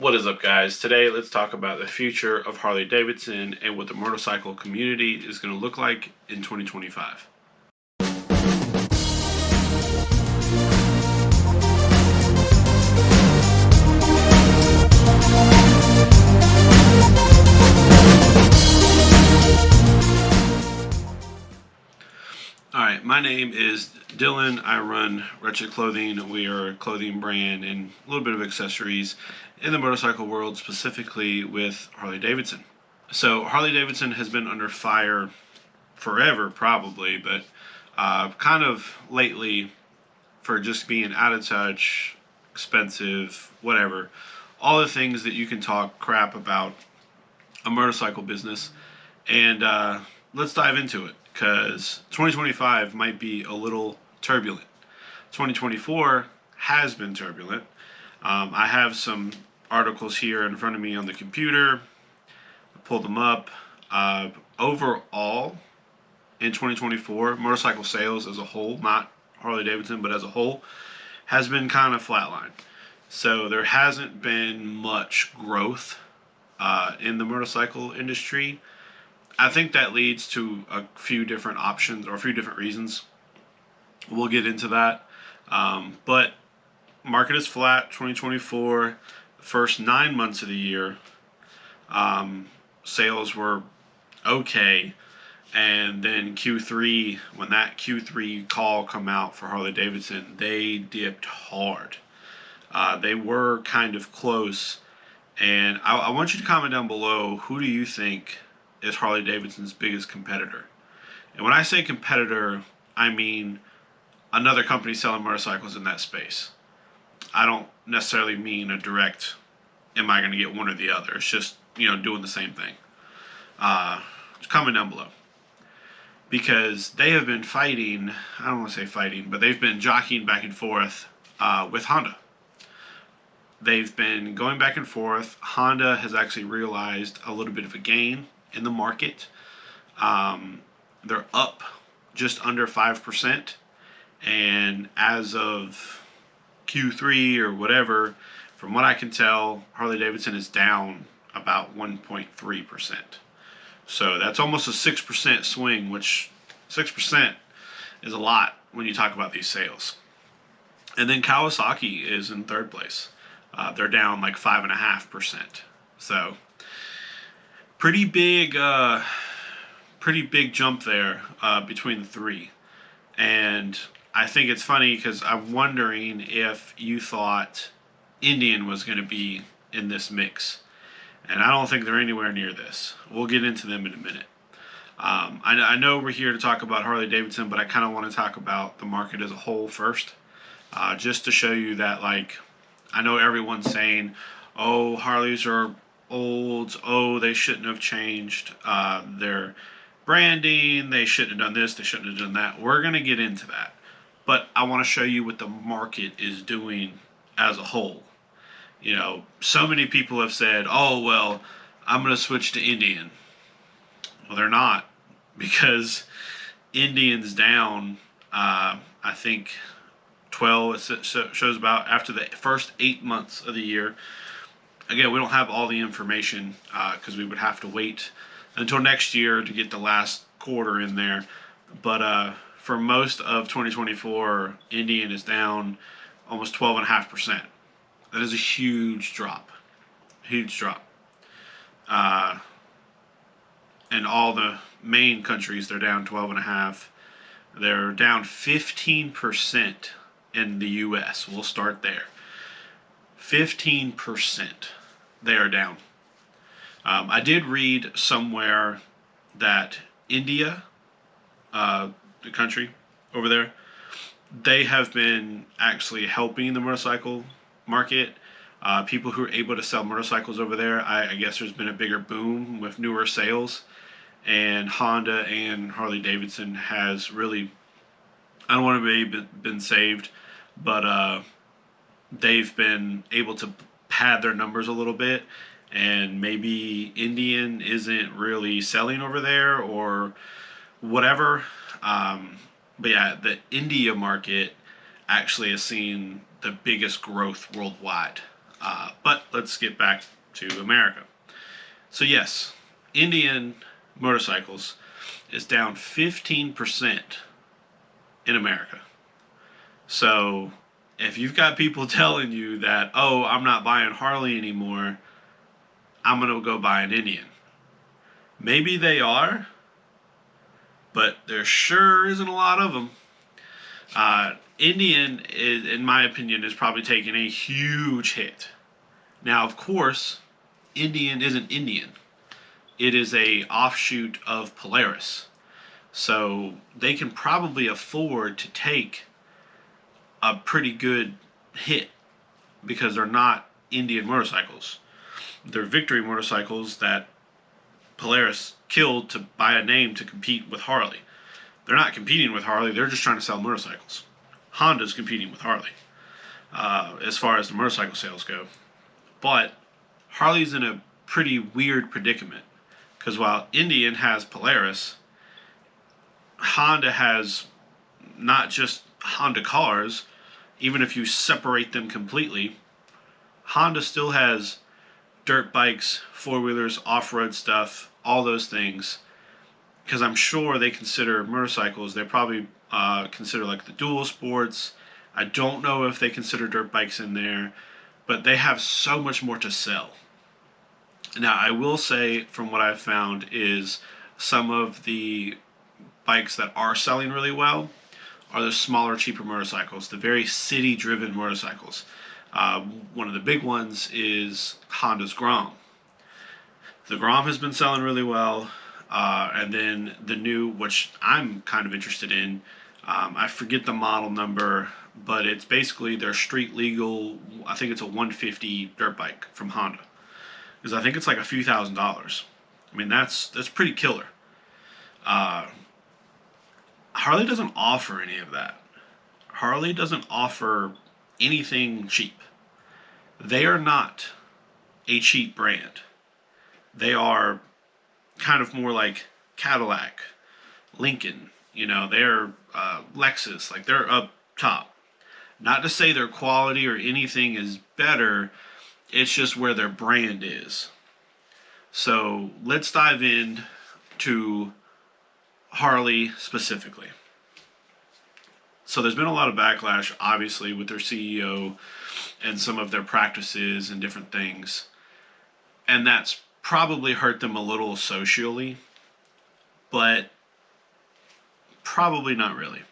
What is up, guys? Today, let's talk about the future of Harley Davidson and what the motorcycle community is going to look like in 2025. Alright, my name is Dylan. I run Wretched Clothing. We are a clothing brand and a little bit of accessories in the motorcycle world, specifically with Harley Davidson. So, Harley Davidson has been under fire forever, probably, but kind of lately for just being out of touch, expensive, whatever. All the things that you can talk crap about a motorcycle business. And let's dive into it, because 2025 might be a little turbulent. 2024 has been turbulent. I have some articles here in front of me on the computer. I pulled them up. Overall, in 2024, motorcycle sales as a whole, not Harley Davidson, but as a whole, has been kind of flatlined. So there hasn't been much growth in the motorcycle industry. I think that leads to a few different options or a few different reasons. We'll get into that. But market is flat. 2024, the first 9 months of the year, sales were okay. And then Q3, when that Q3 call come out for Harley Davidson, they dipped hard. They were kind of close. And I want you to comment down below, who do you think is Harley Davidson's biggest competitor? And when I say competitor, I mean another company selling motorcycles in that space. I don't necessarily mean a direct, am I going to get one or the other? It's just, doing the same thing. Comment down below. Because they have been fighting, I don't want to say fighting, but they've been jockeying back and forth with Honda. They've been going back and forth. Honda has actually realized a little bit of a gain in the market. They're up just under 5%. And as of Q3 or whatever, from what I can tell, Harley Davidson is down about 1.3%. So that's almost a 6% swing, which 6% is a lot when you talk about these sales. And then Kawasaki is in third place. They're down like 5.5%. So pretty big jump there between the three. And I think it's funny because I'm wondering if you thought Indian was going to be in this mix. And I don't think they're anywhere near this. We'll get into them in a minute. I know we're here to talk about Harley Davidson, but I kind of want to talk about the market as a whole first. Just to show you that, I know everyone's saying, oh, Harleys are old. Oh, they shouldn't have changed their branding. They shouldn't have done this. They shouldn't have done that. We're going to get into that. But I want to show you what the market is doing as a whole. So many people have said, oh, well, I'm going to switch to Indian. Well, they're not, because Indian's down, I think, 12, it shows about after the first 8 months of the year. Again, we don't have all the information because we would have to wait until next year to get the last quarter in there. But for most of 2024, Indian is down almost 12.5%. That is a huge drop. Huge drop. In all the main countries, they're down 12.5%. They're down 15% in the U.S. We'll start there. 15% they are down. I did read somewhere that India, the country over there, they have been actually helping the motorcycle market. People who are able to sell motorcycles over there, I guess there's been a bigger boom with newer sales. And Honda and Harley Davidson has really, I don't want to be been saved, but they've been able to pad their numbers a little bit. And maybe Indian isn't really selling over there or whatever. But yeah, the India market actually has seen the biggest growth worldwide. But let's get back to America. So yes, Indian motorcycles is down 15% in America. So if you've got people telling you that, oh, I'm not buying Harley anymore, I'm going to go buy an Indian. Maybe they are, but there sure isn't a lot of them. Indian, is, in my opinion, is probably taking a huge hit. Now, of course, Indian isn't Indian. It is a offshoot of Polaris. So they can probably afford to take a pretty good hit because they're not Indian motorcycles. They're victory motorcycles that Polaris killed to buy a name to compete with Harley. They're not competing with Harley, they're just trying to sell motorcycles. Honda's competing with Harley as far as the motorcycle sales go. But Harley's in a pretty weird predicament because while Indian has Polaris, Honda has not just Honda cars, even if you separate them completely, Honda still has dirt bikes, four-wheelers, off-road stuff, all those things. Because I'm sure they consider motorcycles, they probably consider like the dual sports. I don't know if they consider dirt bikes in there, but they have so much more to sell. Now, I will say, from what I've found, is some of the bikes that are selling really well are the smaller, cheaper motorcycles, the very city-driven motorcycles. One of the big ones is Honda's Grom. The Grom has been selling really well, and then the new, which I'm kind of interested in, I forget the model number, but it's basically their street legal, I think it's a 150 dirt bike from Honda. Because I think it's like a few $1,000s. I mean, that's pretty killer. Harley doesn't offer any of that. Harley doesn't offer anything cheap. They are not a cheap brand. They are kind of more like Cadillac, Lincoln, they're Lexus, like they're up top. Not to say their quality or anything is better, it's just where their brand is. So let's dive in to Harley specifically. So there's been a lot of backlash, obviously, with their CEO and some of their practices and different things. And that's probably hurt them a little socially, but probably not really.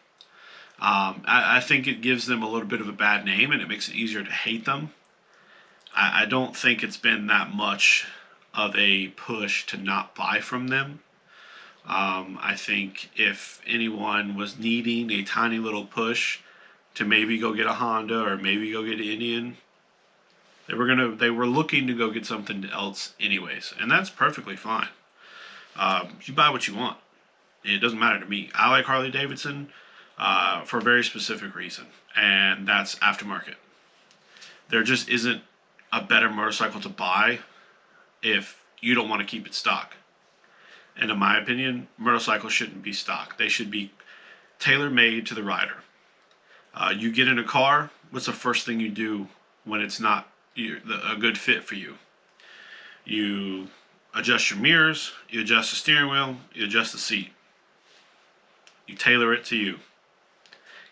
I think it gives them a little bit of a bad name and it makes it easier to hate them. I don't think it's been that much of a push to not buy from them. I think if anyone was needing a tiny little push to maybe go get a Honda or maybe go get an Indian, they were looking to go get something else anyways, and that's perfectly fine. You buy what you want. It doesn't matter to me. I like Harley Davidson for a very specific reason, and that's aftermarket. There just isn't a better motorcycle to buy if you don't want to keep it stock. And in my opinion, motorcycles shouldn't be stock. They should be tailor-made to the rider. You get in a car, what's the first thing you do when it's not a good fit for you? You adjust your mirrors, you adjust the steering wheel, you adjust the seat. You tailor it to you.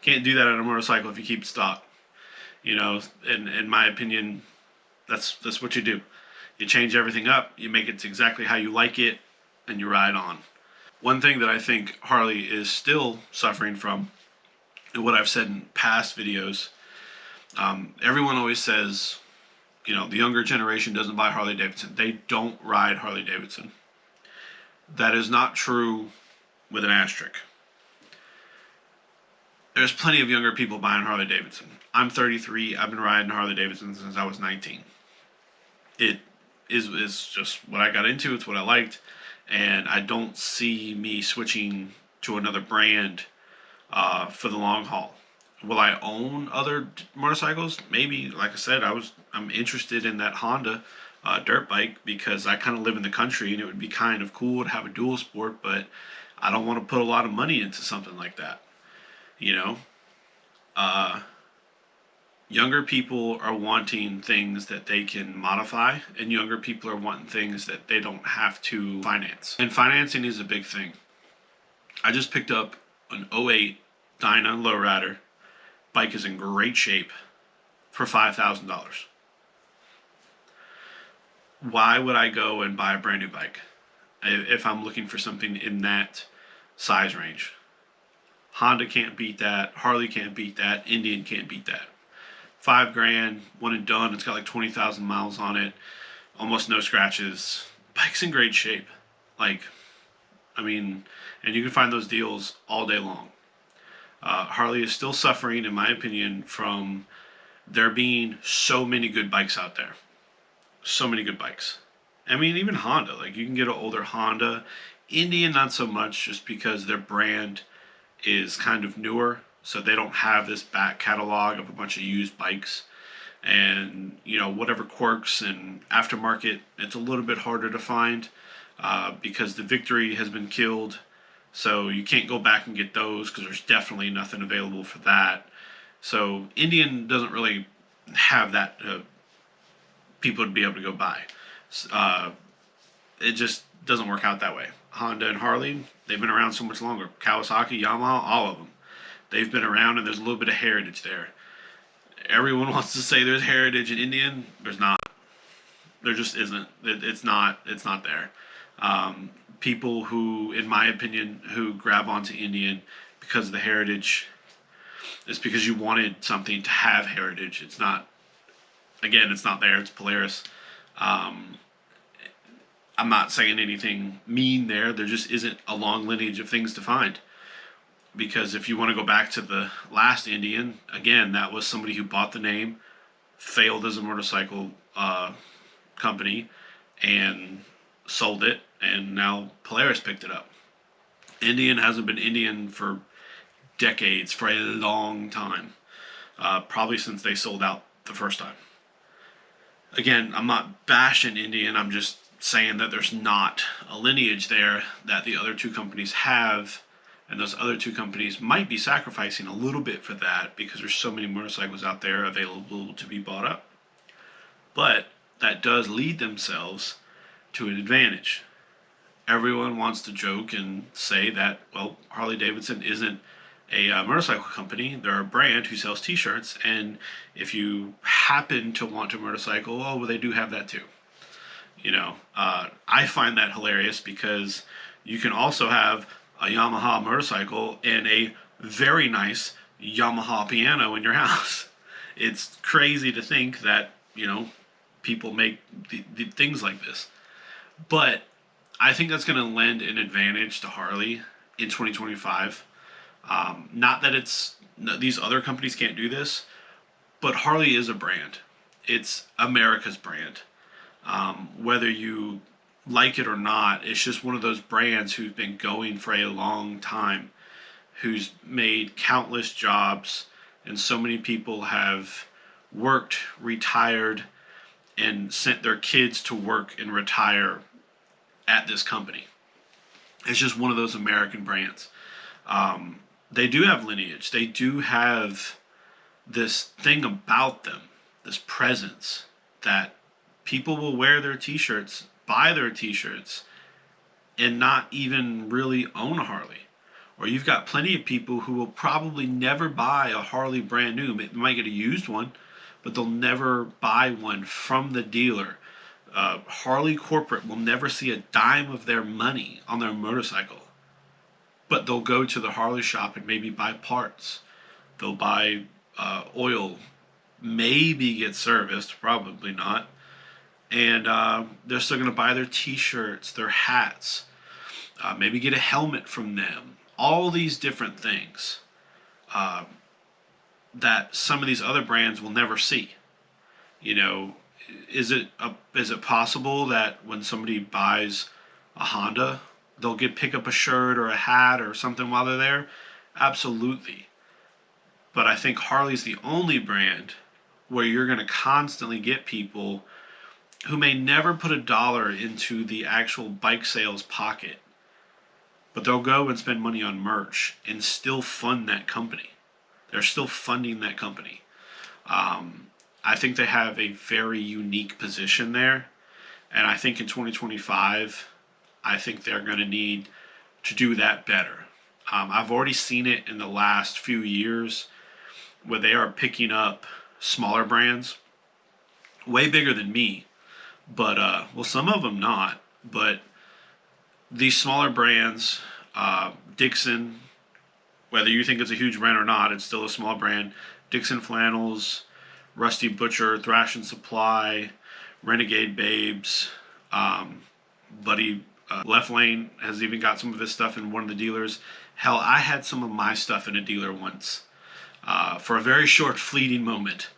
Can't do that on a motorcycle if you keep it stock. In my opinion, that's what you do. You change everything up, you make it exactly how you like it, and you ride on. One thing that I think Harley is still suffering from, and what I've said in past videos, everyone always says, the younger generation doesn't buy Harley Davidson. They don't ride Harley Davidson. That is not true with an asterisk. There's plenty of younger people buying Harley Davidson. I'm 33. I've been riding Harley Davidson since I was 19. It is just what I got into. It's what I liked. And I don't see me switching to another brand for the long haul. Will I own other motorcycles? Maybe. Like I said, I'm interested in that Honda dirt bike because I kind of live in the country and it would be kind of cool to have a dual sport, but I don't want to put a lot of money into something like that. You Younger people are wanting things that they can modify, and younger people are wanting things that they don't have to finance. And financing is a big thing. I just picked up an '08 Dyna Lowrider. Bike is in great shape for $5,000. Why would I go and buy a brand new bike if I'm looking for something in that size range? Honda can't beat that. Harley can't beat that. Indian can't beat that. $5,000, one and done. It's got like 20,000 miles on it. Almost no scratches. Bike's in great shape. Like, I mean, and you can find those deals all day long. Harley is still suffering, in my opinion, from there being so many good bikes out there. So many good bikes. I mean, even Honda. Like, you can get an older Honda. Indian, not so much, just because their brand is kind of newer. So they don't have this back catalog of a bunch of used bikes. And, you know, whatever quirks and aftermarket, it's a little bit harder to find because the Victory has been killed. So you can't go back and get those because there's definitely nothing available for that. So Indian doesn't really have that people to be able to go buy. It just doesn't work out that way. Honda and Harley, they've been around so much longer. Kawasaki, Yamaha, all of them. They've been around and there's a little bit of heritage there. Everyone wants to say there's heritage in Indian. There's not. There just isn't. It's not there. People who, in my opinion, who grab onto Indian because of the heritage, it's because you wanted something to have heritage. It's not. Again, it's not there. It's Polaris. I'm not saying anything mean there. There just isn't a long lineage of things to find. Because if you want to go back to the last Indian, again, that was somebody who bought the name, failed as a motorcycle company, and sold it, and now Polaris picked it up. Indian hasn't been Indian for decades, for a long time. Probably since they sold out the first time. Again, I'm not bashing Indian, I'm just saying that there's not a lineage there that the other two companies have, and those other two companies might be sacrificing a little bit for that because there's so many motorcycles out there available to be bought up. But that does lead themselves to an advantage. Everyone wants to joke and say that, well, Harley Davidson isn't a motorcycle company. They're a brand who sells t-shirts, and if you happen to want a motorcycle, oh, well, they do have that too. You know, I find that hilarious because you can also have a Yamaha motorcycle and a very nice Yamaha piano in your house. It's crazy to think that, you know, people make the things like this. But I think that's going to lend an advantage to Harley in 2025. Not that these other companies can't do this, but Harley is a brand. It's America's brand. Whether you like it or not, it's just one of those brands who's been going for a long time, who's made countless jobs, and so many people have worked, retired, and sent their kids to work and retire at this company. It's just one of those American brands. They do have lineage. They do have this thing about them, this presence, that people will wear their t-shirts, buy their t-shirts, and not even really own a Harley. Or you've got plenty of people who will probably never buy a Harley brand new. They might get a used one, but they'll never buy one from the dealer. Harley corporate will never see a dime of their money on their motorcycle. But they'll go to the Harley shop and maybe buy parts. They'll buy oil, maybe get serviced, probably not. And they're still going to buy their t-shirts, their hats, maybe get a helmet from them. All these different things that some of these other brands will never see. You know, is it possible that when somebody buys a Honda, they'll pick up a shirt or a hat or something while they're there? Absolutely. But I think Harley's the only brand where you're going to constantly get people who may never put a dollar into the actual bike sales pocket, but they'll go and spend money on merch and still fund that company. They're still funding that company. I think they have a very unique position there. And I think in 2025, I think they're going to need to do that better. I've already seen it in the last few years where they are picking up smaller brands, way bigger than me, but well, some of them not. But these smaller brands, Dixon, whether you think it's a huge brand or not, it's still a small brand. Dixon Flannels, Rusty Butcher, Thrash and Supply, Renegade Babes, Buddy Left Lane has even got some of his stuff in one of the dealers. Hell, I had some of my stuff in a dealer once for a very short, fleeting moment.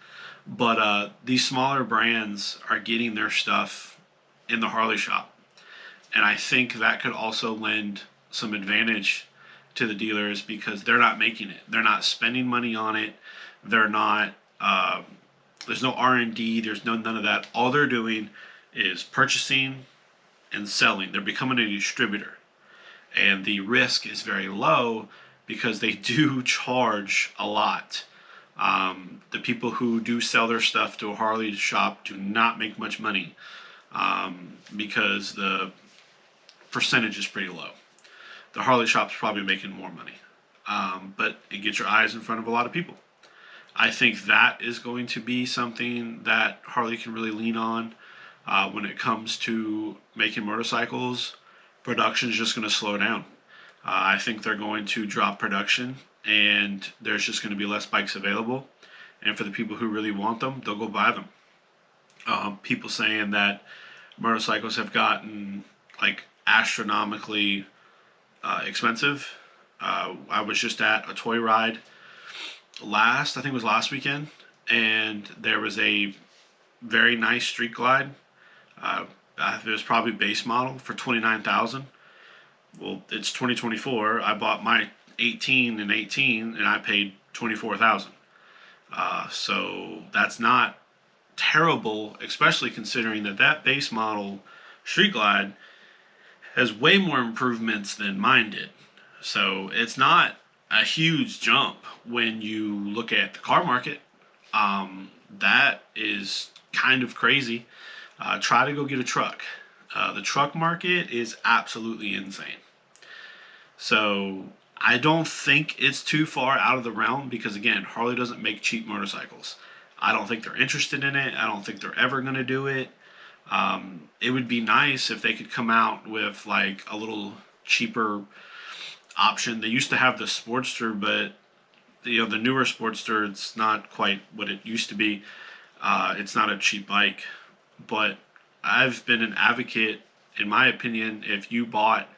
But these smaller brands are getting their stuff in the Harley shop. And I think that could also lend some advantage to the dealers because they're not making it. They're not spending money on it. They're not. There's no R&D. There's none of that. All they're doing is purchasing and selling. They're becoming a distributor, and the risk is very low because they do charge a lot. The people who do sell their stuff to a Harley shop do not make much money because the percentage is pretty low. The Harley shop's probably making more money, but it gets your eyes in front of a lot of people. I think that is going to be something that Harley can really lean on when it comes to making motorcycles. Production is just going to slow down. I think they're going to drop production, and there's just going to be less bikes available. And for the people who really want them, they'll go buy them. People saying that motorcycles have gotten like astronomically expensive. I was just at a toy ride I think it was last weekend, and there was a very nice Street Glide. It was probably base model for $29,000. Well, it's 2024. I bought my 18 and 18, and I paid $24,000. So that's not terrible, especially considering that base model Street Glide has way more improvements than mine did. So it's not a huge jump when you look at the car market. That is kind of crazy. Try to go get a truck. The truck market is absolutely insane. So I don't think it's too far out of the realm because, again, Harley doesn't make cheap motorcycles. I don't think they're interested in it. I don't think they're ever going to do it. It would be nice if they could come out with like a little cheaper option. They used to have the Sportster, but the newer Sportster, it's not quite what it used to be. It's not a cheap bike, but I've been an advocate, in my opinion, if you bought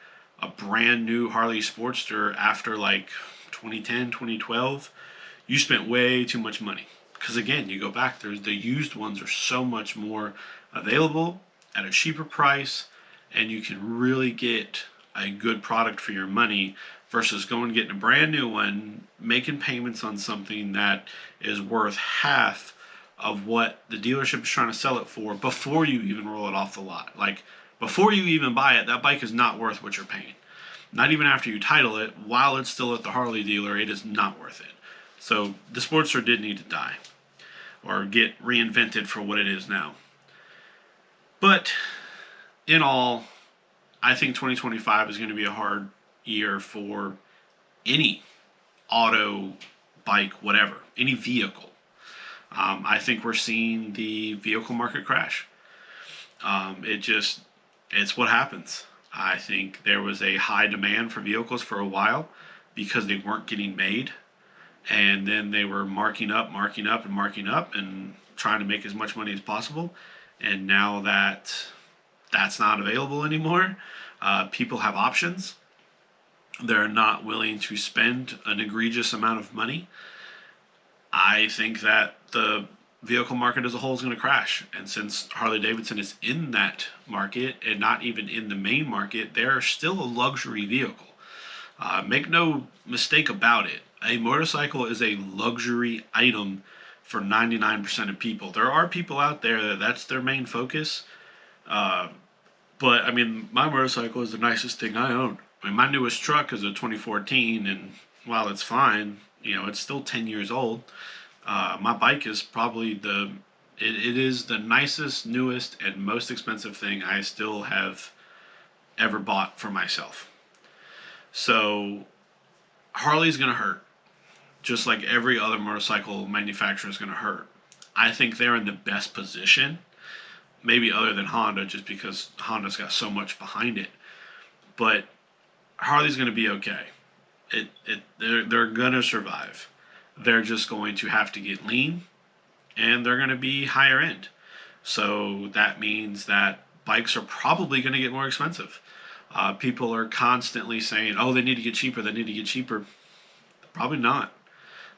a brand new Harley Sportster after like 2010, 2012, you spent way too much money. Because again, you go back, the used ones are so much more available at a cheaper price, and you can really get a good product for your money versus going and getting a brand new one, making payments on something that is worth half of what the dealership is trying to sell it for before you even roll it off the lot. Like, before you even buy it, that bike is not worth what you're paying. Not even after you title it, while it's still at the Harley dealer, it is not worth it. So the Sportster did need to die or get reinvented for what it is now. But in all, I think 2025 is going to be a hard year for any auto, bike, whatever, any vehicle. I think we're seeing the vehicle market crash. It's what happens. I think there was a high demand for vehicles for a while because they weren't getting made. And then they were marking up, and trying to make as much money as possible. And now that that's not available anymore, people have options. They're not willing to spend an egregious amount of money. I think that the vehicle market as a whole is going to crash. And since Harley Davidson is in that market and not even in the main market, they're still a luxury vehicle. Make no mistake about it. A motorcycle is a luxury item for 99% of people. There are people out there that's their main focus. But, I mean, my motorcycle is the nicest thing I own. I mean, my newest truck is a 2014, and while it's fine, it's still 10 years old. My bike is probably it is the nicest, newest, and most expensive thing I still have ever bought for myself. So Harley's gonna hurt, just like every other motorcycle manufacturer is gonna hurt. I think they're in the best position, maybe other than Honda, just because Honda's got so much behind it. But Harley's gonna be okay. They're gonna survive. They're just going to have to get lean, and they're gonna be higher end. So that means that bikes are probably going to get more expensive. People are constantly saying, "Oh, they need to get cheaper. They need to get cheaper." Probably not.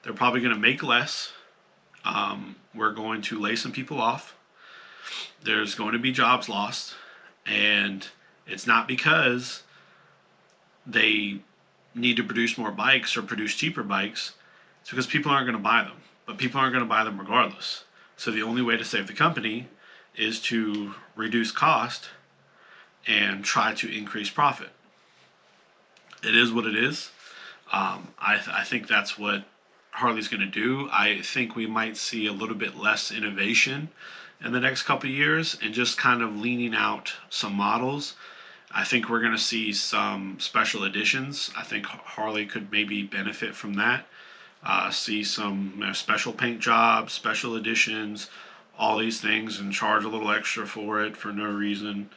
They're probably going to make less. We're going to lay some people off. There's going to be jobs lost, and it's not because they need to produce more bikes or produce cheaper bikes. It's because people aren't going to buy them. But people aren't going to buy them regardless. So the only way to save the company is to reduce cost and try to increase profit. It is what it is. I think that's what Harley's going to do. I think we might see a little bit less innovation in the next couple of years and just kind of leaning out some models. I think we're going to see some special editions. I think Harley could maybe benefit from that. See some special paint jobs, special editions, all these things, and charge a little extra for it for no reason.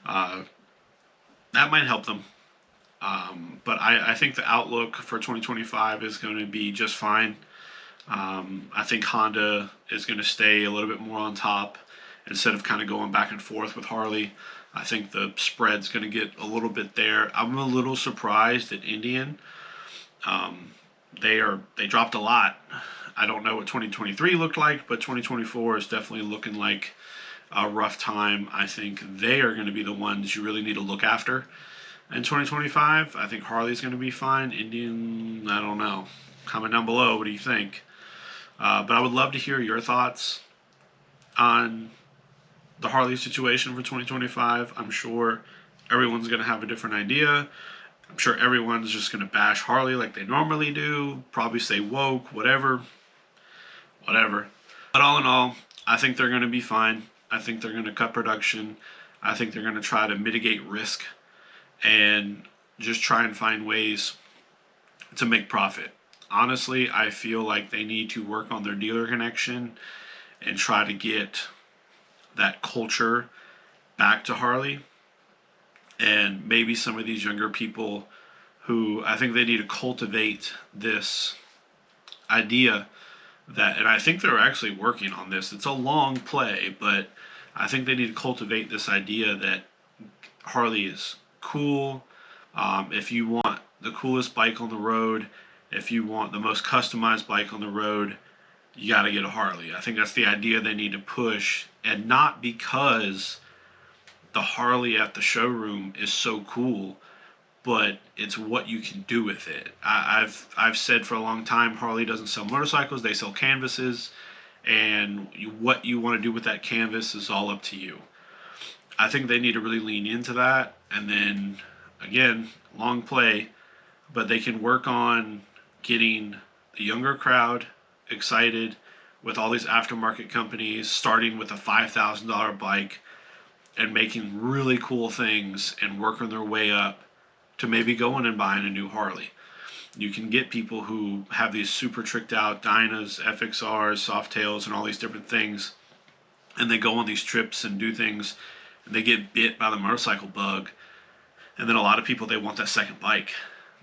Uh, that might help them. But I think the outlook for 2025 is going to be just fine. I think Honda is going to stay a little bit more on top instead of kind of going back and forth with Harley. I think the spread's going to get a little bit there. I'm a little surprised at Indian. They dropped a lot. I don't know what 2023 looked like, but 2024 is definitely looking like a rough time. I think they are going to be the ones you really need to look after in 2025. I think Harley's going to be fine. Indian, I don't know. Comment down below. What do you think? But I would love to hear your thoughts on the Harley situation for 2025. I'm sure everyone's going to have a different idea. I'm sure everyone's just going to bash Harley like they normally do. Probably say woke, whatever. But all in all, I think they're going to be fine. I think they're going to cut production. I think they're going to try to mitigate risk and just try and find ways to make profit. Honestly, I feel like they need to work on their dealer connection and try to get that culture back to Harley. And maybe some of these younger people who I think they need to cultivate this idea that, and I think they're actually working on this. It's a long play, but I think they need to cultivate this idea that Harley is cool. If you want the coolest bike on the road, if you want the most customized bike on the road, you got to get a Harley. I think that's the idea they need to push, and not because the Harley at the showroom is so cool, but it's what you can do with it. I've said for a long time, Harley doesn't sell motorcycles; they sell canvases, and what you want to do with that canvas is all up to you. I think they need to really lean into that, and then again, long play, but they can work on getting the younger crowd excited with all these aftermarket companies, starting with a $5,000 bike and making really cool things and working their way up to maybe going and buying a new Harley. You can get people who have these super tricked out Dynas, FXRs, Softails, and all these different things, and they go on these trips and do things, and they get bit by the motorcycle bug. And then a lot of people, they want that second bike.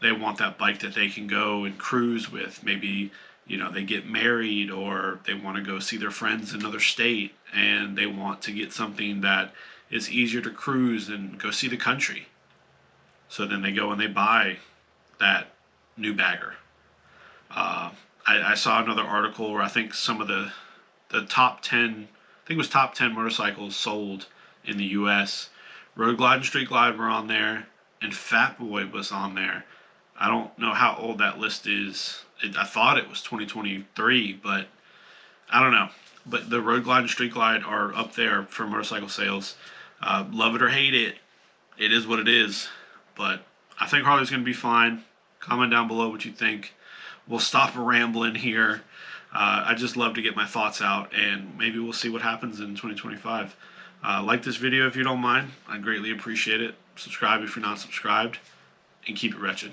They want that bike that they can go and cruise with. Maybe, they get married, or they want to go see their friends in another state, and they want to get something that is easier to cruise and go see the country. So then they go and they buy that new bagger. I saw another article where I think some of the top 10, I think it was top 10 motorcycles sold in the U.S. Road Glide and Street Glide were on there, and Fat Boy was on there. I don't know how old that list is. I thought it was 2023, but I don't know. But the Road Glide and Street Glide are up there for motorcycle sales. Love it or hate it, it is what it is. But I think Harley's going to be fine. Comment down below what you think. We'll stop rambling here. I just love to get my thoughts out, and maybe we'll see what happens in 2025. Like this video if you don't mind. I'd greatly appreciate it. Subscribe if you're not subscribed, and keep it wretched.